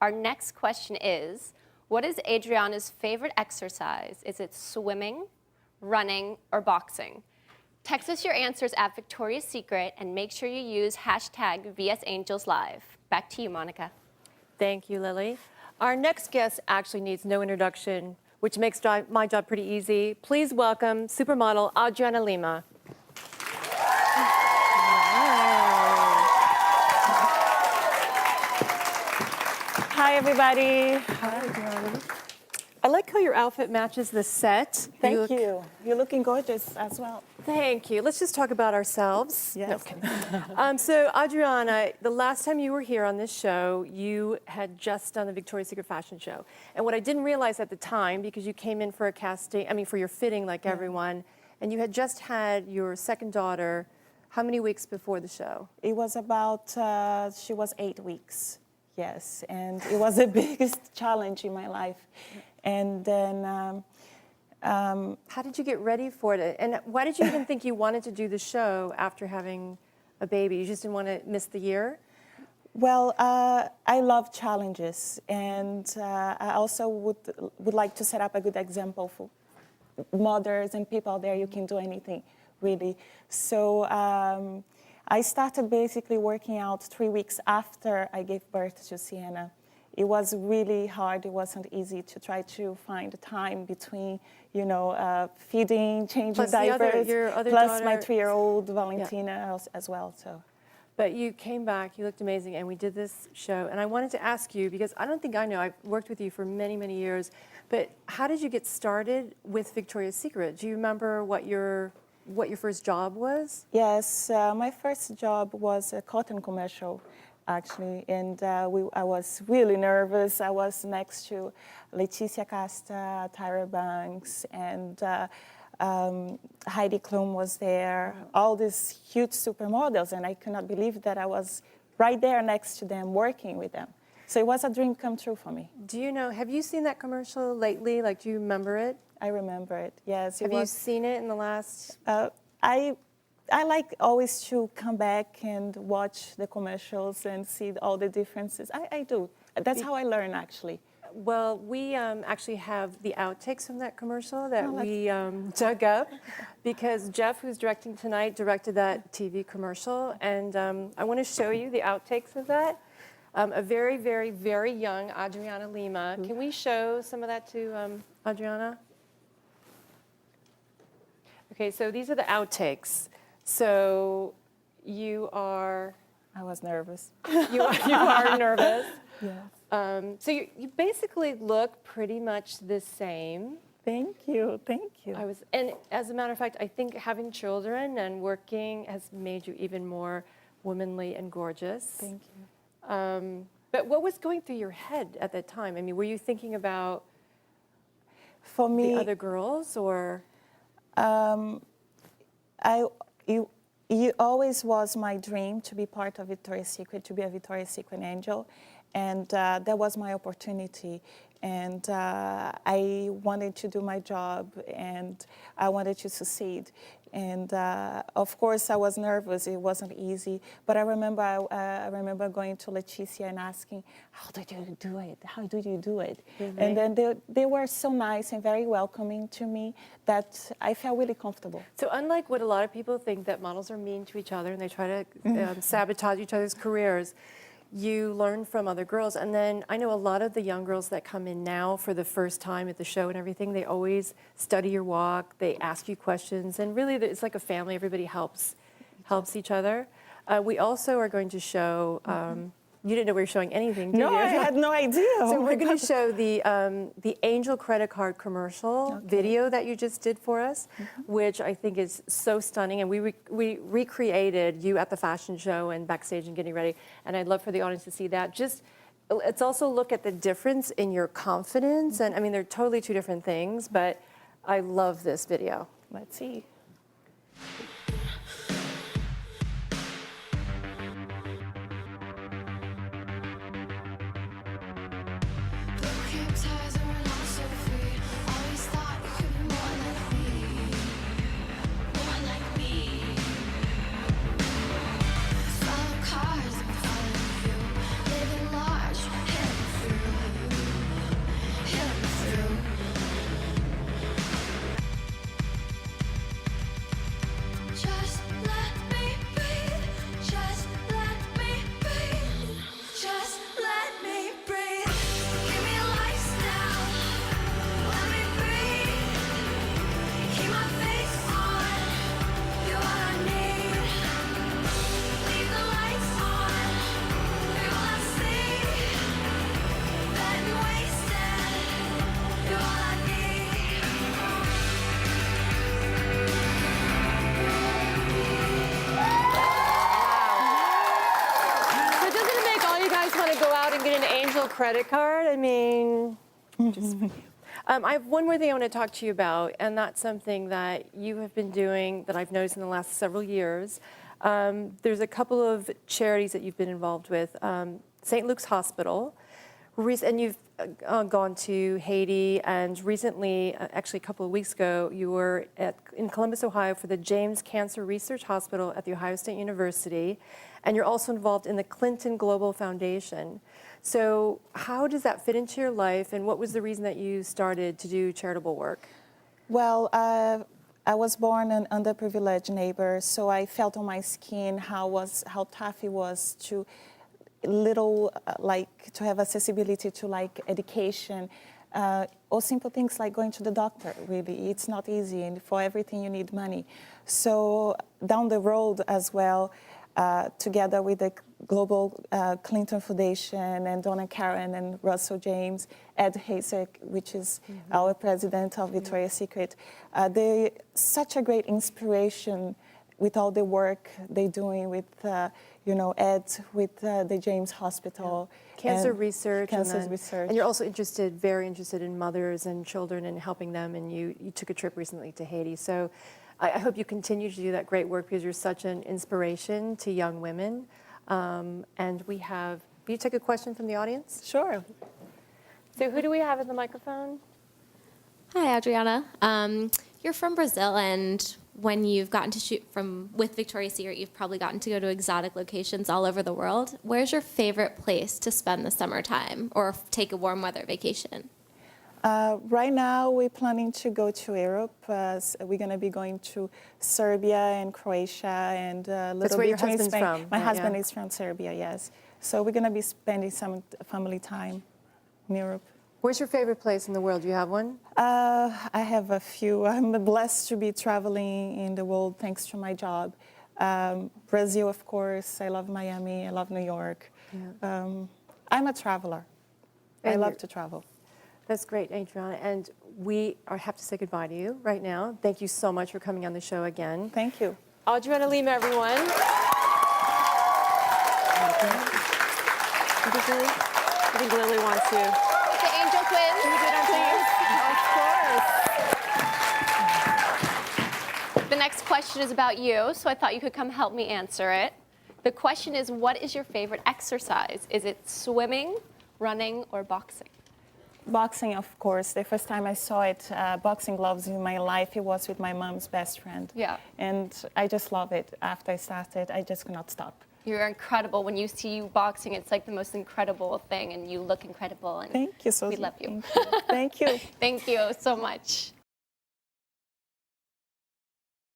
Our next question is, what is Adriana's favorite exercise? Is it swimming, running, or boxing? Text us your answers at Victoria's Secret and make sure you use hashtag VSAngelsLive. Back to you, Monica. Thank you, Lily. Our next guest actually needs no introduction, which makes my job pretty easy. Please welcome supermodel Adriana Lima. Hi, everybody. Hi, Adriana. I like how your outfit matches the set. Thank you. You're looking gorgeous as well. Thank you. Let's just talk about ourselves. Yes. No, so, Adriana, the last time you were here on this show, you had just done the Victoria's Secret fashion show. And what I didn't realize at the time, because you came in for a casting, for your fitting like everyone, and you had just had your second daughter, how many weeks before the show? It was about, she was 8 weeks, yes. And it was the biggest challenge in my life. And then... how did you get ready for it? And why did you even think you wanted to do the show after having a baby? You just didn't want to miss the year? Well, I love challenges. And I also would like to set up a good example for mothers and people out there. You can do anything, really. So I started basically working out 3 weeks after I gave birth to Sienna. It was really hard. It wasn't easy to try to find time between, feeding, changing plus diapers, your other plus daughter, my 3-year-old Valentina as well. So, but you came back. You looked amazing, and we did this show. And I wanted to ask you because I don't think I know. I've worked with you for many, many years. But how did you get started with Victoria's Secret? Do you remember what your first job was? Yes, my first job was a cotton commercial, actually, and I was really nervous. I was next to Leticia Casta, Tyra Banks, and Heidi Klum was there, all these huge supermodels, and I could not believe that I was right there next to them, working with them. So it was a dream come true for me. Do you know, have you seen that commercial lately? Like, do you remember it? I remember it, yes. Have you seen it in the last? I like always to come back and watch the commercials and see all the differences. I do. That's how I learn, actually. Well, we actually have the outtakes from that commercial that we dug up because Jeff, who's directing tonight, directed that TV commercial. And I want to show you the outtakes of that. A very, very, very young Adriana Lima. Can we show some of that to Adriana? Okay, so these are the outtakes. So you are... I was nervous. You are nervous. Yes. So you basically look pretty much the same. Thank you, thank you. And as a matter of fact, I think having children and working has made you even more womanly and gorgeous. Thank you. But what was going through your head at that time? I mean, were you thinking about for me, the other girls, or? It always was my dream to be part of Victoria's Secret, to be a Victoria's Secret angel, and that was my opportunity. And I wanted to do my job, and I wanted to succeed. And of course, I was nervous. It wasn't easy. But I remember going to Leticia and asking, "How did you do it? How did you do it?" Mm-hmm. And then they were so nice and very welcoming to me that I felt really comfortable. So unlike what a lot of people think, that models are mean to each other and they try to sabotage each other's careers, you learn from other girls. And then I know a lot of the young girls that come in now for the first time at the show and everything, they always study your walk, they ask you questions, and really it's like a family. Everybody helps each other. We also are going to show, you didn't know we were showing anything, did you? No, I had no idea. So we're going to show the Angel credit card commercial video that you just did for us, which I think is so stunning. And we recreated you at the fashion show and backstage and getting ready. And I'd love for the audience to see that. Let's also look at the difference in your confidence. And I mean, they're totally two different things, but I love this video. Let's see. guys want to go out and get an Angel credit card? I mean, just. I have one more thing I want to talk to you about, and that's something that you have been doing that I've noticed in the last several years. There's a couple of charities that you've been involved with. St. Luke's Hospital, and you've gone to Haiti, and recently, actually a couple of weeks ago, you were in Columbus, Ohio for the James Cancer Research Hospital at The Ohio State University, and you're also involved in the Clinton Global Foundation. So how does that fit into your life, and what was the reason that you started to do charitable work? Well, I was born an underprivileged neighbor, so I felt on my skin how tough it was to to have accessibility to like education, or simple things like going to the doctor. Really, it's not easy, and for everything you need money. So down the road as well, together with the Global Clinton Foundation and Donna Karen and Russell James, Ed Hasek, which is our president of Victoria's Secret, they're such a great inspiration with all the work they're doing with, Ed with the James Hospital. Cancer research. Research. And you're also very interested in mothers and children and helping them, and you took a trip recently to Haiti. So I hope you continue to do that great work because you're such an inspiration to young women. And will you take a question from the audience? Sure. So who do we have at the microphone? Hi, Adriana. You're from Brazil, and when you've gotten to shoot with Victoria's Secret, you've probably gotten to go to exotic locations all over the world. Where's your favorite place to spend the summertime or take a warm weather vacation? Right now, we're planning to go to Europe. We're going to be going to Serbia and Croatia and a little That's where bit your husband's Spain. from. My Yeah. husband is from Serbia, yes. So we're going to be spending some family time in Europe. Where's your favorite place in the world? Do you have one? I have a few. I'm blessed to be traveling in the world thanks to my job. Brazil, of course. I love Miami. I love New York. Yeah. I'm a traveler. I And love to travel. That's great, Adriana. And we have to say goodbye to you right now. Thank you so much for coming on the show again. Thank you. Adriana Lima, everyone. I think Lily wants to. The Angel Twins. Can we go downstairs? Of course. The next question is about you, so I thought you could come help me answer it. The question is, what is your favorite exercise? Is it swimming, running, or boxing? Boxing, of course. The first time I saw it, boxing gloves in my life, it was with my mom's best friend. Yeah. And I just love it. After I started, I just could not stop. You're incredible. When you see you boxing, it's like the most incredible thing, and you look incredible. And Thank you so much. we love you. Thank you. Thank you so much.